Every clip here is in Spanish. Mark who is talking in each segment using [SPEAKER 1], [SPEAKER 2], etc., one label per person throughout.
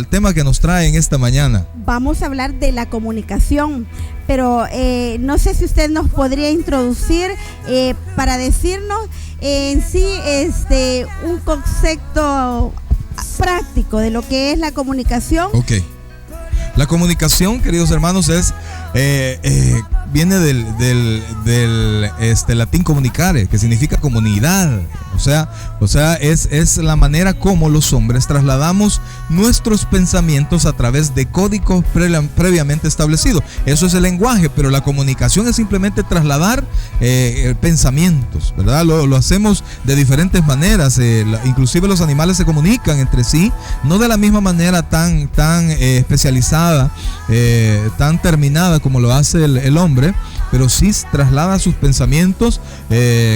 [SPEAKER 1] El tema que nos trae en esta mañana.
[SPEAKER 2] Vamos a hablar de la comunicación, pero no sé si usted nos podría introducir para decirnos en sí un concepto práctico de lo que es la comunicación.
[SPEAKER 1] Ok. La comunicación, queridos hermanos, viene del latín comunicare, que significa comunidad. O sea, es la manera como los hombres trasladamos nuestros pensamientos a través de códigos previamente establecidos. Eso es el lenguaje, pero la comunicación es simplemente trasladar pensamientos, ¿verdad? Lo hacemos de diferentes maneras. Inclusive los animales se comunican entre sí, no de la misma manera tan especializada, tan terminada como lo hace el hombre, pero sí traslada sus pensamientos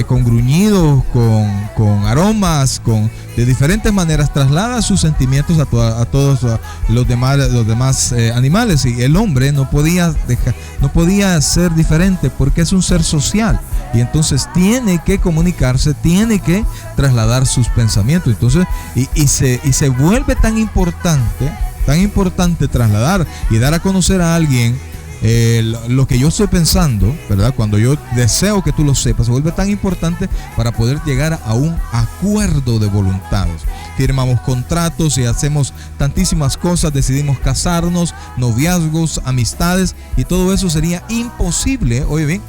[SPEAKER 1] con gruñidos, con aromas, de diferentes maneras, traslada sus sentimientos a todos los demás animales. Y el hombre no podía ser diferente porque es un ser social, y entonces tiene que comunicarse, tiene que trasladar sus pensamientos. Entonces, y se vuelve tan importante trasladar y dar a conocer a alguien lo que yo estoy pensando, ¿verdad? Cuando yo deseo que tú lo sepas, se vuelve tan importante para poder llegar a un acuerdo de voluntades. Firmamos contratos y hacemos tantísimas cosas, decidimos casarnos, noviazgos, amistades, y todo eso sería imposible, oye bien,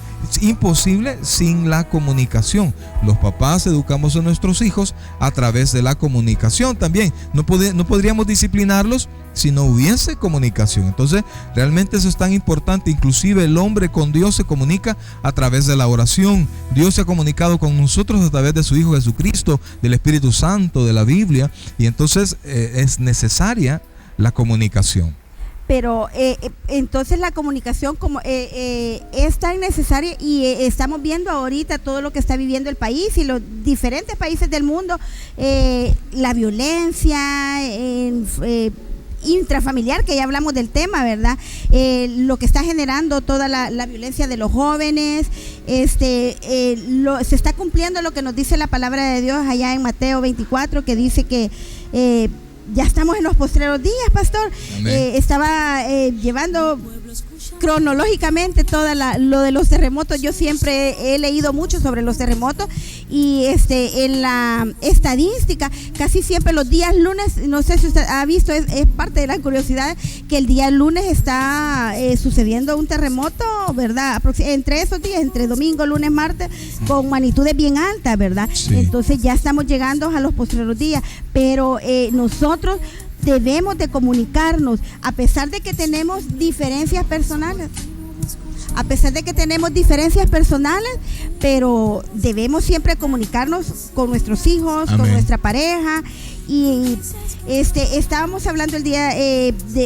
[SPEAKER 1] imposible sin la comunicación. Los papás educamos a nuestros hijos a través de la comunicación también. No podríamos disciplinarlos si no hubiese comunicación. Entonces, realmente eso es tan importante. Inclusive el hombre con Dios se comunica a través de la oración. Dios se ha comunicado con nosotros a través de su Hijo Jesucristo, del Espíritu Santo, de la Biblia, y entonces es necesaria la comunicación.
[SPEAKER 2] Pero entonces la comunicación es tan necesaria, y estamos viendo ahorita todo lo que está viviendo el país y los diferentes países del mundo, la violencia intrafamiliar, que ya hablamos del tema, ¿verdad? Lo que está generando toda la violencia de los jóvenes, se está cumpliendo lo que nos dice la palabra de Dios allá en Mateo 24, que dice que ya estamos en los postreros días, pastor. Estaba llevando cronológicamente lo de los terremotos. Yo siempre he leído mucho sobre los terremotos, y en la estadística casi siempre los días lunes, no sé si usted ha visto, es parte de la curiosidad, que el día lunes está sucediendo un terremoto, ¿verdad? Entre esos días, entre domingo, lunes, martes, con magnitudes bien altas, ¿verdad? Sí. Entonces ya estamos llegando a los postreros días, pero nosotros debemos de comunicarnos, a pesar de que tenemos diferencias personales. Pero debemos siempre comunicarnos con nuestros hijos, Amén, con nuestra pareja. Y estábamos hablando el día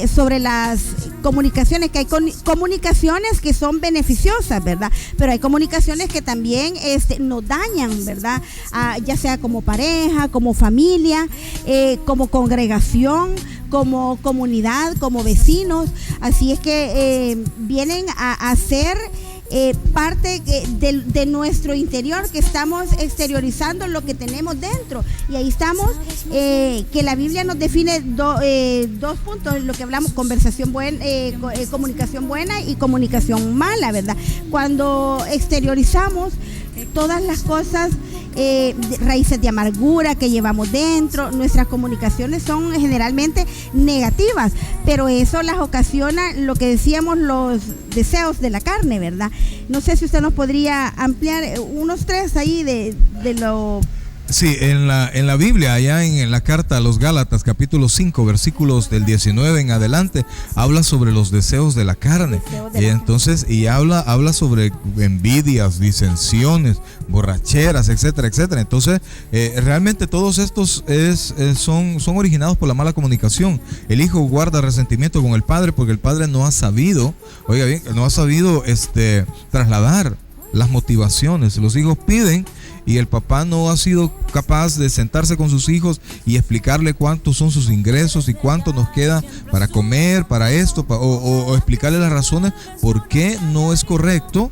[SPEAKER 2] sobre las comunicaciones, que hay comunicaciones que son beneficiosas, ¿verdad? Pero hay comunicaciones que también nos dañan, ¿verdad? Ya sea como pareja, como familia, como congregación, como comunidad, como vecinos. Así es que vienen a ser parte de nuestro interior, que estamos exteriorizando lo que tenemos dentro. Y ahí estamos, que la Biblia nos define dos puntos, lo que hablamos: conversación buena, comunicación buena y comunicación mala, ¿verdad? Cuando exteriorizamos todas las cosas, raíces de amargura que llevamos dentro, nuestras comunicaciones son generalmente negativas, pero eso las ocasiona, lo que decíamos, los deseos de la carne, ¿verdad? No sé si usted nos podría ampliar unos 3 ahí de lo...
[SPEAKER 1] Sí, en la Biblia, allá en la carta a los Gálatas, capítulo 5, versículos del 19 en adelante, habla sobre los deseos de la carne. Y habla sobre envidias, disensiones, borracheras, etcétera, etcétera. Entonces, realmente todos estos son originados por la mala comunicación. El hijo guarda resentimiento con el padre porque el padre no ha sabido, trasladar las motivaciones. Los hijos piden y el papá no ha sido capaz de sentarse con sus hijos y explicarle cuántos son sus ingresos y cuánto nos queda para comer, para esto, o explicarle las razones por qué no es correcto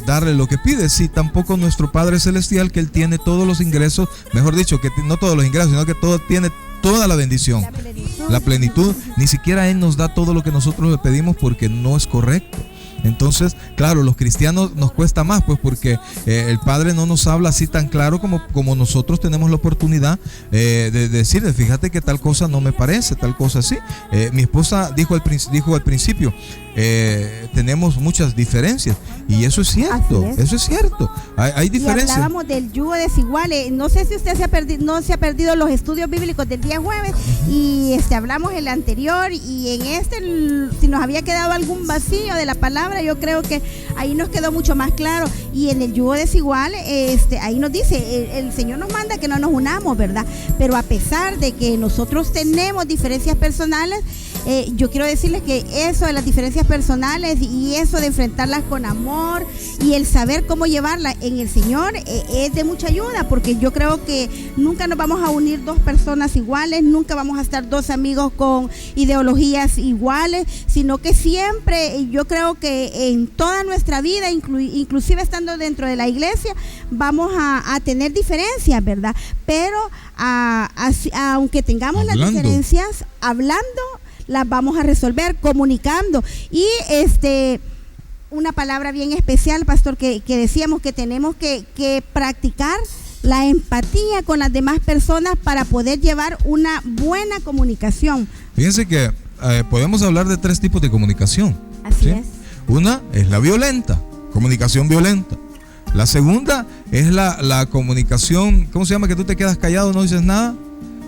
[SPEAKER 1] darle lo que pide. Si tampoco nuestro Padre Celestial, que Él tiene todos los ingresos, mejor dicho, que no todos los ingresos, sino que todo tiene toda la bendición, la plenitud. Ni siquiera Él nos da todo lo que nosotros le pedimos porque no es correcto. Entonces, claro, los cristianos nos cuesta más, pues porque el Padre no nos habla así tan claro como nosotros tenemos la oportunidad de decirle, fíjate que tal cosa no me parece, tal cosa sí. Mi esposa dijo al principio, tenemos muchas diferencias, y eso es cierto, eso es cierto. Hay diferencias.
[SPEAKER 2] Y hablábamos del yugo desigual. No sé si usted no se ha perdido los estudios bíblicos del día jueves, y hablamos el anterior, y en si nos había quedado algún vacío de la palabra, yo creo que ahí nos quedó mucho más claro. Y en el yugo desigual, ahí nos dice, el Señor nos manda que no nos unamos, ¿verdad? Pero a pesar de que nosotros tenemos diferencias personales, yo quiero decirles que eso de las diferencias personales y eso de enfrentarlas con amor y el saber cómo llevarlas en el Señor es de mucha ayuda, porque yo creo que nunca nos vamos a unir dos personas iguales, nunca vamos a estar dos amigos con ideologías iguales, sino que siempre, yo creo que en toda nuestra vida, inclusive estando dentro de la iglesia, vamos a tener diferencias, ¿verdad? Pero aunque tengamos las diferencias, hablando las vamos a resolver, comunicando. Y una palabra bien especial, pastor, que decíamos que tenemos que practicar la empatía con las demás personas para poder llevar una buena comunicación.
[SPEAKER 1] Fíjense que podemos hablar de 3 tipos de comunicación.
[SPEAKER 2] Así es.
[SPEAKER 1] Una es la violenta, comunicación violenta. La segunda es la comunicación, ¿cómo se llama? Que tú te quedas callado, no dices nada.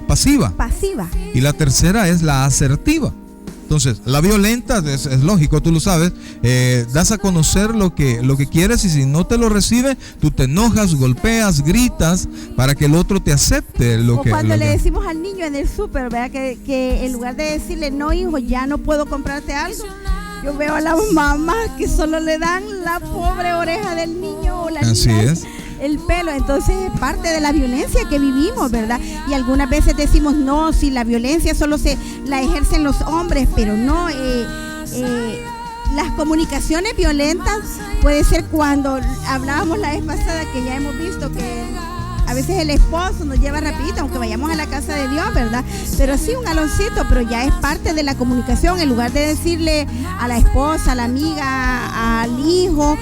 [SPEAKER 1] Pasiva. Y la tercera es la asertiva. Entonces, la violenta es lógico, tú lo sabes, das a conocer lo que quieres, y si no te lo recibe, tú te enojas, golpeas, gritas para que el otro te acepte
[SPEAKER 2] cuando le decimos al niño en el súper, ¿verdad? Que en lugar de decirle, no hijo, ya no puedo comprarte algo, yo veo a las mamás que solo le dan la pobre oreja del niño o la
[SPEAKER 1] Así
[SPEAKER 2] niña,
[SPEAKER 1] es.
[SPEAKER 2] el pelo. Entonces es parte de la violencia que vivimos, ¿verdad? Y algunas veces decimos, no, si la violencia solo la ejercen los hombres, pero no, las comunicaciones violentas puede ser cuando hablábamos la vez pasada, que ya hemos visto que a veces el esposo nos lleva rapidito, aunque vayamos a la casa de Dios, ¿verdad? Pero sí, un galoncito, pero ya es parte de la comunicación. En lugar de decirle a la esposa, a la amiga, al hijo,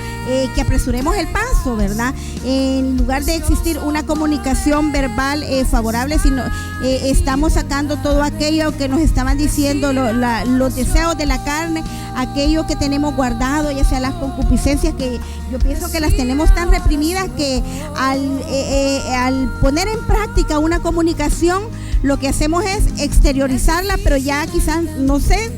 [SPEAKER 2] que apresuremos el paso, ¿verdad? En lugar de existir una comunicación verbal favorable, sino estamos sacando todo aquello que nos estaban diciendo, los deseos de la carne, aquello que tenemos guardado, ya sea las concupiscencias, que yo pienso que las tenemos tan reprimidas que al poner en práctica una comunicación, lo que hacemos es exteriorizarla, pero ya quizás, no sé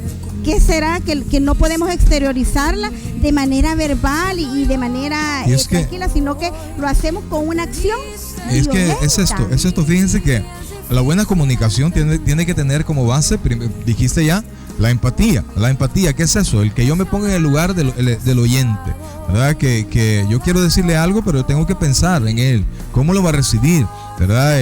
[SPEAKER 2] qué será, que no podemos exteriorizarla de manera verbal y de manera tranquila, sino que lo hacemos con una acción violenta.
[SPEAKER 1] Que es esto, fíjense que la buena comunicación tiene que tener como base, dijiste ya, la empatía. La empatía, ¿qué es eso? El que yo me ponga en el lugar del oyente, ¿verdad? Que yo quiero decirle algo, pero yo tengo que pensar en él, cómo lo va a recibir, ¿verdad?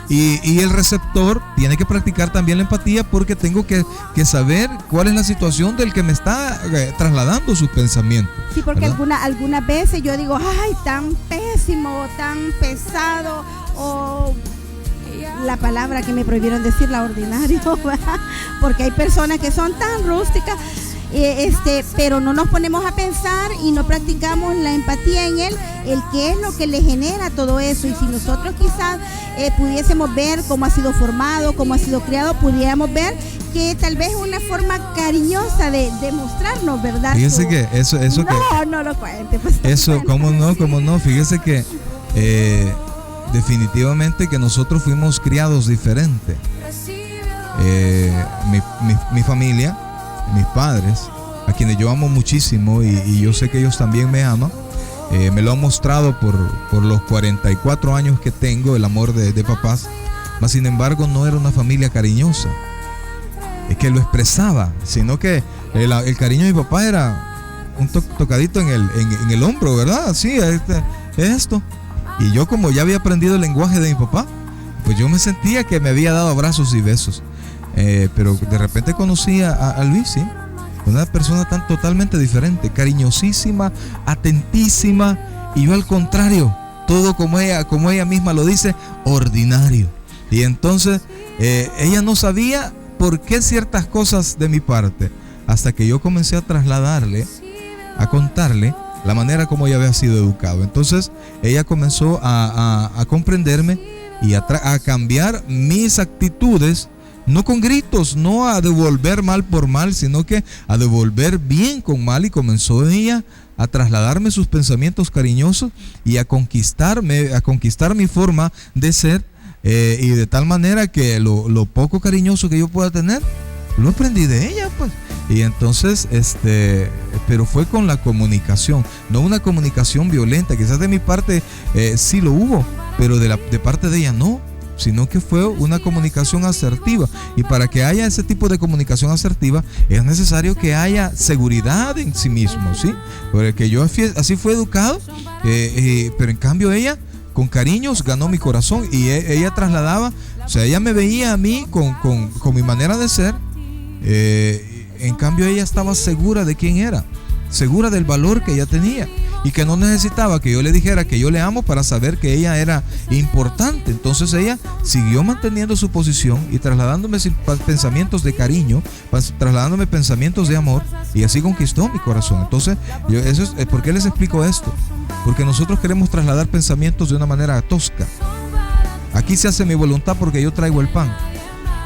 [SPEAKER 1] Y el receptor tiene que practicar también la empatía, porque tengo que saber cuál es la situación del que me está trasladando sus pensamientos.
[SPEAKER 2] Sí, porque algunas veces yo digo, ay, tan pésimo, tan pesado, o la palabra que me prohibieron decir, la ordinario, ¿verdad? Porque hay personas que son tan rústicas, pero no nos ponemos a pensar y no practicamos la empatía en él, el qué es lo que le genera todo eso. Y si nosotros quizás pudiésemos ver cómo ha sido formado, cómo ha sido criado, pudiéramos ver que tal vez una forma cariñosa de mostrarnos, ¿verdad?
[SPEAKER 1] Fíjese que eso
[SPEAKER 2] no lo cuente, pues.
[SPEAKER 1] Eso, cómo no, fíjese que definitivamente que nosotros fuimos criados diferente. Mi familia, mis padres, a quienes yo amo muchísimo, y yo sé que ellos también me aman, me lo han mostrado por los 44 años que tengo, el amor de papás. Mas sin embargo no era una familia cariñosa, es que lo expresaba, sino que el cariño de mi papá era un tocadito en el hombro, ¿verdad? Sí, esto. Y yo, como ya había aprendido el lenguaje de mi papá, pues yo me sentía que me había dado abrazos y besos. Pero de repente conocí a Luis, ¿sí? Una persona tan totalmente diferente, cariñosísima, atentísima, y yo al contrario, todo como ella misma lo dice, ordinario. Y entonces ella no sabía por qué ciertas cosas de mi parte, hasta que yo comencé a trasladarle, a contarle la manera como ella había sido educado. Entonces ella comenzó a comprenderme y a cambiar mis actitudes, no con gritos, no a devolver mal por mal, sino que a devolver bien con mal. Y comenzó ella a trasladarme sus pensamientos cariñosos y a conquistar mi forma de ser, y de tal manera que lo poco cariñoso que yo pueda tener, lo aprendí de ella, pues. Y entonces, pero fue con la comunicación, no una comunicación violenta. Quizás de mi parte sí lo hubo, pero de parte de ella no, sino que fue una comunicación asertiva. Y para que haya ese tipo de comunicación asertiva es necesario que haya seguridad en sí mismo, ¿sí? Porque yo así fui educado, pero en cambio ella con cariños ganó mi corazón, y ella trasladaba, o sea, ella me veía a mí con mi manera de ser, en cambio ella estaba segura de quién era, segura del valor que ella tenía, y que no necesitaba que yo le dijera que yo le amo para saber que ella era importante. Entonces ella siguió manteniendo su posición y trasladándome pensamientos de cariño, trasladándome pensamientos de amor, y así conquistó mi corazón. Entonces, ¿por qué les explico esto? Porque nosotros queremos trasladar pensamientos de una manera tosca. Aquí se hace mi voluntad porque yo traigo el pan.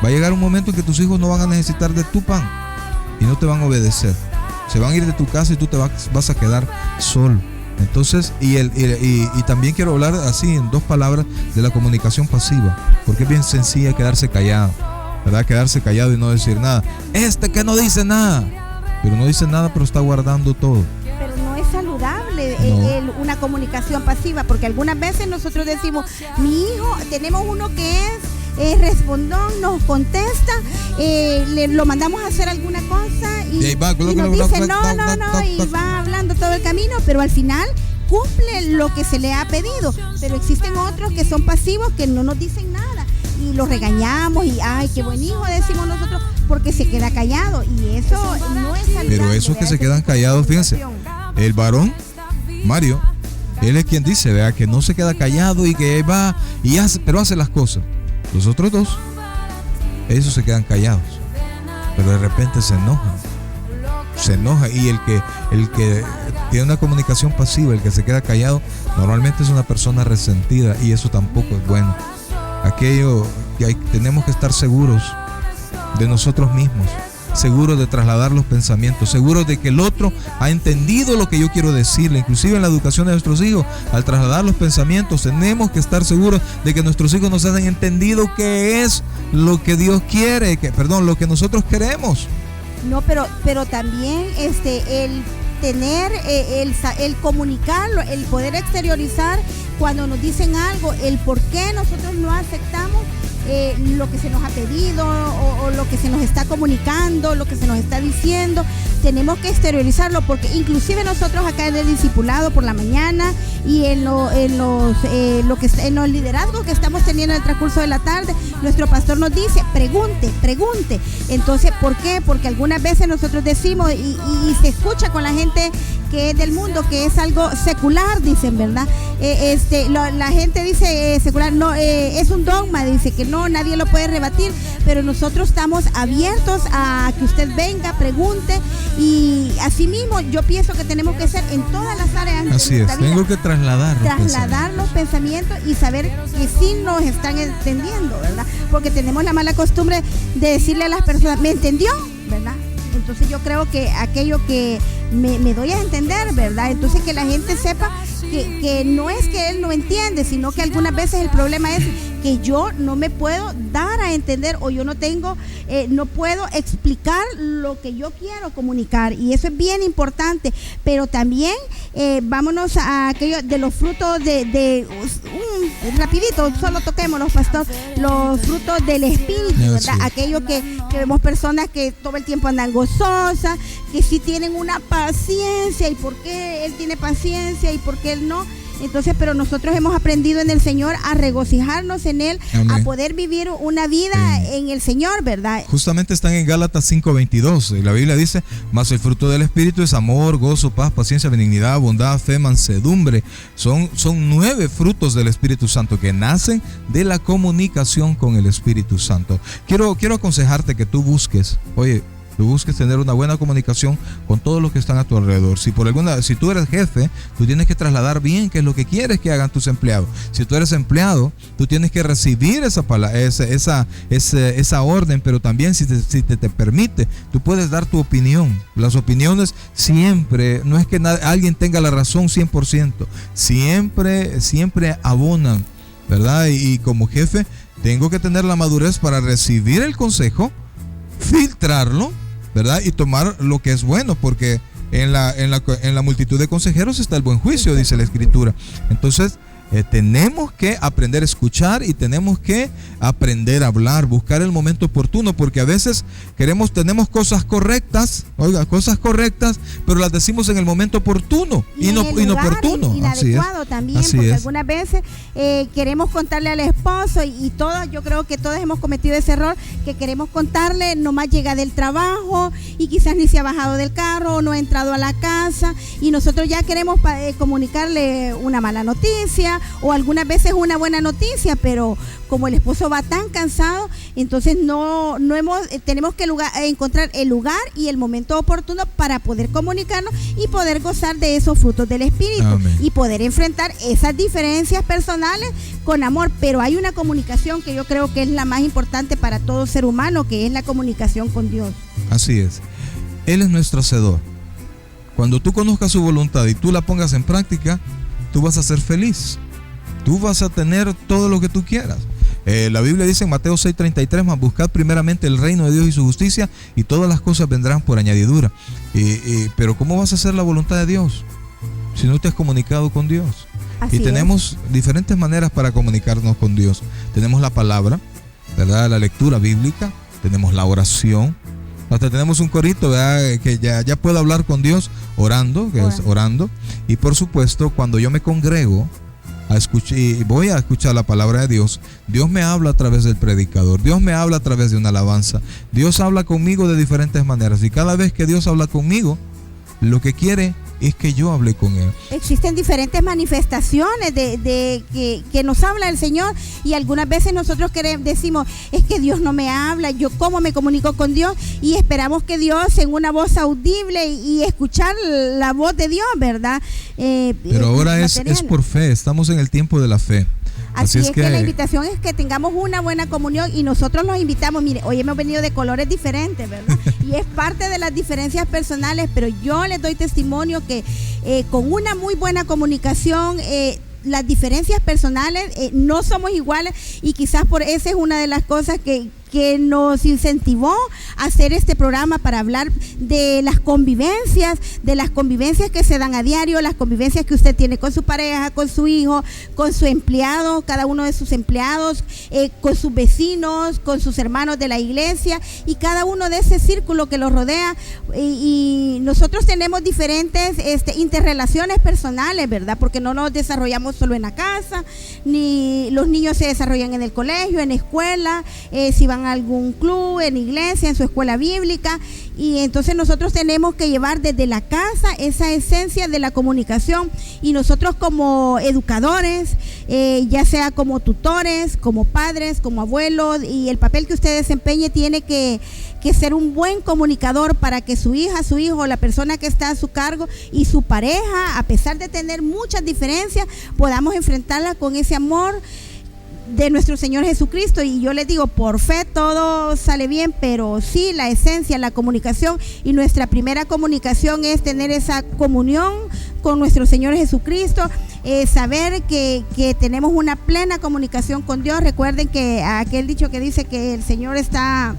[SPEAKER 1] Va a llegar un momento en que tus hijos no van a necesitar de tu pan y no te van a obedecer. Se van a ir de tu casa y tú te vas a quedar solo. Entonces, y también quiero hablar así en dos palabras de la comunicación pasiva, porque es bien sencilla quedarse callado, ¿verdad? Quedarse callado y no decir nada. Que no dice nada, pero no dice nada, pero está guardando todo.
[SPEAKER 2] Pero no es saludable una comunicación pasiva, porque algunas veces nosotros decimos, mi hijo, tenemos uno que es respondón, nos contesta, lo mandamos a hacer alguna cosa y nos dice no, y va hablando todo el camino, pero al final cumple lo que se le ha pedido. Pero existen otros que son pasivos, que no nos dicen nada y los regañamos y ay, qué buen hijo, decimos nosotros, porque se queda callado, y eso no es saludable.
[SPEAKER 1] Pero esos que se quedan callados, fíjense, el varón Mario, él es quien dice, vea, que no se queda callado y que va y hace, pero hace las cosas. Los otros dos, esos se quedan callados, pero de repente se enoja, y el que tiene una comunicación pasiva, el que se queda callado, normalmente es una persona resentida, y eso tampoco es bueno. Aquello que tenemos que estar seguros de nosotros mismos, seguros de trasladar los pensamientos, seguros de que el otro ha entendido lo que yo quiero decirle. Inclusive en la educación de nuestros hijos, al trasladar los pensamientos, tenemos que estar seguros de que nuestros hijos nos hayan entendido qué es lo que Dios quiere, lo que nosotros queremos.
[SPEAKER 2] No, pero también el tener, el comunicarlo, el poder exteriorizar cuando nos dicen algo, el por qué nosotros no aceptamos lo que se nos ha pedido o lo que se nos está comunicando, lo que se nos está diciendo. Tenemos que exteriorizarlo, porque inclusive nosotros acá en el discipulado por la mañana y en los liderazgos que estamos teniendo en el transcurso de la tarde, nuestro pastor nos dice, pregunte. Entonces, ¿por qué? Porque algunas veces nosotros decimos y se escucha con la gente que es del mundo, que es algo secular, dicen, ¿verdad? La gente dice secular, no, es un dogma, dice que no, nadie lo puede rebatir, pero nosotros estamos abiertos a que usted venga, pregunte, y así mismo yo pienso que tenemos que ser en todas las áreas.
[SPEAKER 1] Así es, tengo que trasladar
[SPEAKER 2] los pensamientos y saber que sí nos están entendiendo, ¿verdad? Porque tenemos la mala costumbre de decirle a las personas, ¿me entendió? ¿Verdad? Entonces yo creo que aquello que me doy a entender, ¿verdad? Entonces que la gente sepa que no es que él no entiende, sino que algunas veces el problema es que yo no me puedo dar a entender, o yo no puedo explicar lo que yo quiero comunicar, y eso es bien importante. Pero también vámonos a aquello de los frutos rapidito, solo toquémoslos, pastor, los frutos del espíritu, ¿verdad? Aquello que vemos personas que todo el tiempo andan gozosas, que sí tienen una paciencia, y por qué él tiene paciencia y por qué él no. Entonces, pero nosotros hemos aprendido en el Señor a regocijarnos en Él, amén, a poder vivir una vida en el Señor, ¿verdad?
[SPEAKER 1] Justamente están en Gálatas 5:22, y la Biblia dice: mas el fruto del Espíritu es amor, gozo, paz, paciencia, benignidad, bondad, fe, mansedumbre. Son 9 frutos del Espíritu Santo que nacen de la comunicación con el Espíritu Santo. Quiero aconsejarte que tú busques tener una buena comunicación con todos los que están a tu alrededor. Si tú eres jefe, tú tienes que trasladar bien qué es lo que quieres que hagan tus empleados. Si tú eres empleado, tú tienes que recibir esa orden, pero también si te permite, tú puedes dar tu opinión. Las opiniones siempre, no es que alguien tenga la razón 100%, siempre abonan, ¿verdad? Y como jefe, tengo que tener la madurez para recibir el consejo, filtrarlo, ¿verdad? Y tomar lo que es bueno, porque en la multitud de consejeros está el buen juicio, dice la Escritura. Entonces, tenemos que aprender a escuchar y tenemos que aprender a hablar, buscar el momento oportuno, porque a veces tenemos cosas correctas, pero las decimos en el momento oportuno y inoportuno.
[SPEAKER 2] Inadecuado también, porque algunas veces queremos contarle al esposo y todos, yo creo que todos hemos cometido ese error, que queremos contarle, nomás llega del trabajo y quizás ni se ha bajado del carro o no ha entrado a la casa y nosotros ya queremos comunicarle una mala noticia o algunas veces una buena noticia, pero como el esposo va tan cansado, entonces tenemos que encontrar el lugar y el momento oportuno para poder comunicarnos y poder gozar de esos frutos del Espíritu. Amén. Y poder enfrentar esas diferencias personales con amor, pero hay una comunicación que yo creo que es la más importante para todo ser humano, que es la comunicación con Dios.
[SPEAKER 1] Así es, Él es nuestro hacedor. Cuando tú conozcas su voluntad y tú la pongas en práctica, tú vas a ser feliz. Tú vas a tener todo lo que tú quieras. La Biblia dice en Mateo 6:33: mas buscad primeramente el reino de Dios y su justicia, y todas las cosas vendrán por añadidura. Pero ¿cómo vas a hacer la voluntad de Dios si no te has comunicado con Dios? Así tenemos diferentes maneras para comunicarnos con Dios. Tenemos la palabra, ¿verdad? La lectura bíblica, tenemos la oración. Hasta tenemos un corito, ¿verdad? Que ya puedo hablar con Dios orando, es orando. Y por supuesto, cuando yo me congrego y voy a escuchar la palabra de Dios, Dios me habla a través del predicador, Dios me habla a través de una alabanza, Dios habla conmigo de diferentes maneras, y cada vez que Dios habla conmigo, lo que quiere es que yo hable con Él.
[SPEAKER 2] Existen diferentes manifestaciones que nos habla el Señor, y algunas veces nosotros decimos, es que Dios no me habla, yo cómo me comunico con Dios, y esperamos que Dios en una voz audible y escuchar la voz de Dios, ¿verdad?
[SPEAKER 1] Pero ahora es por fe, estamos en el tiempo de la fe.
[SPEAKER 2] Así es que la invitación es que tengamos una buena comunión, y nosotros los invitamos. Mire, hoy hemos venido de colores diferentes, ¿verdad? Y es parte de las diferencias personales, pero yo les doy testimonio que con una muy buena comunicación, las diferencias personales no somos iguales, y quizás por esa es una de las cosas que nos incentivó a hacer este programa, para hablar de las convivencias que se dan a diario, las convivencias que usted tiene con su pareja, con su hijo, con su empleado, cada uno de sus empleados, con sus vecinos, con sus hermanos de la iglesia, y cada uno de ese círculo que los rodea. Y nosotros tenemos diferentes interrelaciones personales, ¿verdad? Porque no nos desarrollamos solo en la casa, ni los niños se desarrollan en el colegio, en la escuela, si van a algún club, en iglesia, en su escuela bíblica, y entonces nosotros tenemos que llevar desde la casa esa esencia de la comunicación, y nosotros como educadores, ya sea como tutores, como padres, como abuelos, y el papel que usted desempeñe tiene que ser un buen comunicador, para que su hija, su hijo, la persona que está a su cargo y su pareja, a pesar de tener muchas diferencias, podamos enfrentarla con ese amor de nuestro Señor Jesucristo. Y yo les digo, por fe todo sale bien, pero sí, la esencia, la comunicación, y nuestra primera comunicación es tener esa comunión con nuestro Señor Jesucristo, saber que tenemos una plena comunicación con Dios. Recuerden que aquel dicho que dice que el Señor está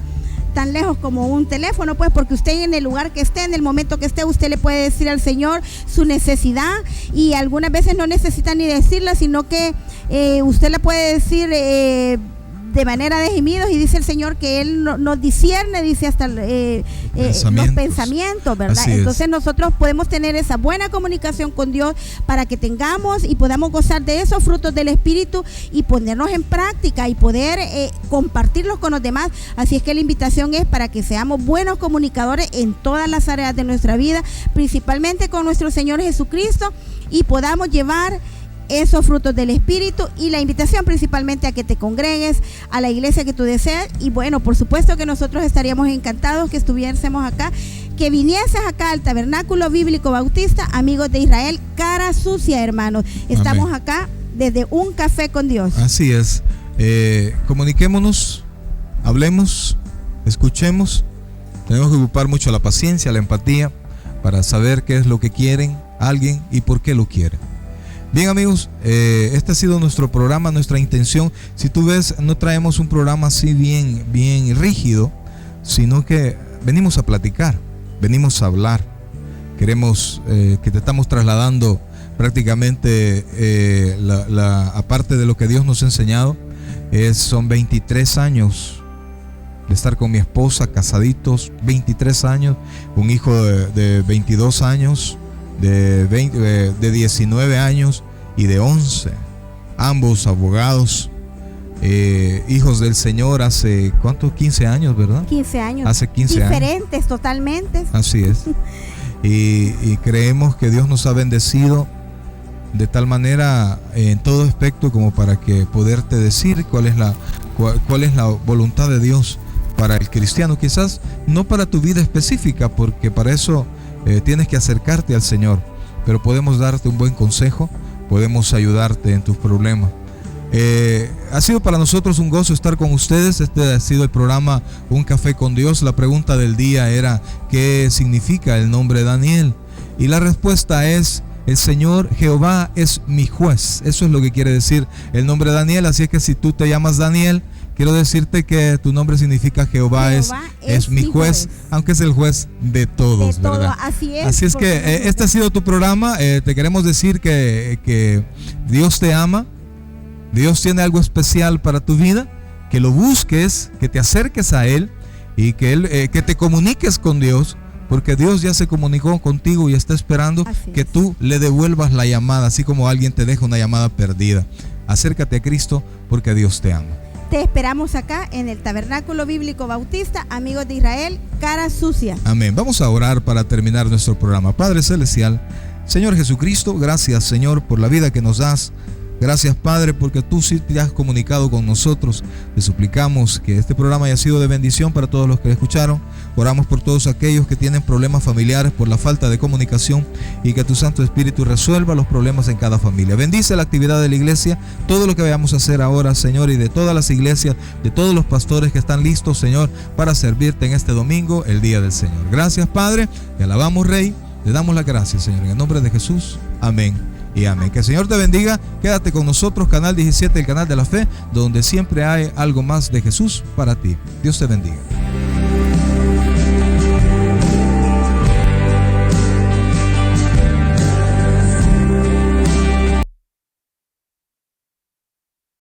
[SPEAKER 2] tan lejos como un teléfono, pues, porque usted en el lugar que esté, en el momento que esté, usted le puede decir al Señor su necesidad, y algunas veces no necesita ni decirla, sino que usted le puede decir, de manera de gemidos, y dice el Señor que Él nos discierne, dice hasta los pensamientos, ¿verdad? Entonces nosotros podemos tener esa buena comunicación con Dios para que tengamos y podamos gozar de esos frutos del Espíritu y ponernos en práctica y poder compartirlos con los demás. Así es que la invitación es para que seamos buenos comunicadores en todas las áreas de nuestra vida, principalmente con nuestro Señor Jesucristo, y podamos llevar esos frutos del Espíritu, y la invitación principalmente a que te congregues a la iglesia que tú deseas. Y bueno, por supuesto que nosotros estaríamos encantados que estuviésemos acá, que vinieses acá al Tabernáculo Bíblico Bautista, Amigos de Israel, Cara Sucia, hermanos. Estamos Amén. Acá desde un café con Dios.
[SPEAKER 1] Así es. Comuniquémonos, hablemos, escuchemos. Tenemos que ocupar mucho la paciencia, la empatía, para saber qué es lo que quieren alguien y por qué lo quieren. Bien, amigos, este ha sido nuestro programa, nuestra intención. Si tú ves, no traemos un programa así bien rígido, sino que venimos a platicar, venimos a hablar. Queremos que te estamos trasladando prácticamente aparte de lo que Dios nos ha enseñado. Son 23 años de estar con mi esposa, casaditos, 23 años, un hijo de 22 años, de 19 años y de 11, ambos abogados, hijos del Señor hace, ¿cuántos? 15 años, ¿verdad?
[SPEAKER 2] 15 años.
[SPEAKER 1] Hace 15 años.
[SPEAKER 2] Diferentes totalmente.
[SPEAKER 1] Así es. Y creemos que Dios nos ha bendecido de tal manera en todo aspecto como para que poderte decir cuál es la voluntad de Dios para el cristiano, quizás no para tu vida específica, porque para eso tienes que acercarte al Señor, pero podemos darte un buen consejo, podemos ayudarte en tus problemas. Ha sido para nosotros un gozo estar con ustedes. Este ha sido el programa Un Café con Dios. La pregunta del día era: ¿qué significa el nombre Daniel? Y la respuesta es: el Señor Jehová es mi juez. Eso es lo que quiere decir el nombre Daniel. Así es que si tú te llamas Daniel, quiero decirte que tu nombre significa Jehová es mi juez, aunque es el juez de todos, ¿verdad? Así es que este ha sido tu programa. Te queremos decir que Dios te ama, Dios tiene algo especial para tu vida, que lo busques, que te acerques a Él y que te comuniques con Dios, porque Dios ya se comunicó contigo y está esperando que tú le devuelvas la llamada, así como alguien te deja una llamada perdida. Acércate a Cristo porque Dios te ama.
[SPEAKER 2] Te esperamos acá en el Tabernáculo Bíblico Bautista, Amigos de Israel, Cara Sucia.
[SPEAKER 1] Amén. Vamos a orar para terminar nuestro programa. Padre Celestial, Señor Jesucristo, gracias, Señor, por la vida que nos das. Gracias, Padre, porque tú sí te has comunicado con nosotros. Te suplicamos que este programa haya sido de bendición para todos los que lo escucharon. Oramos por todos aquellos que tienen problemas familiares por la falta de comunicación, y que tu Santo Espíritu resuelva los problemas en cada familia. Bendice la actividad de la iglesia, todo lo que vayamos a hacer ahora, Señor, y de todas las iglesias, de todos los pastores que están listos, Señor, para servirte en este domingo, el día del Señor. Gracias, Padre, te alabamos, Rey, te damos las gracias, Señor, en el nombre de Jesús. Amén y amén. Que el Señor te bendiga. Quédate con nosotros, Canal 17, el canal de la fe, donde siempre hay algo más de Jesús para ti. Dios te bendiga.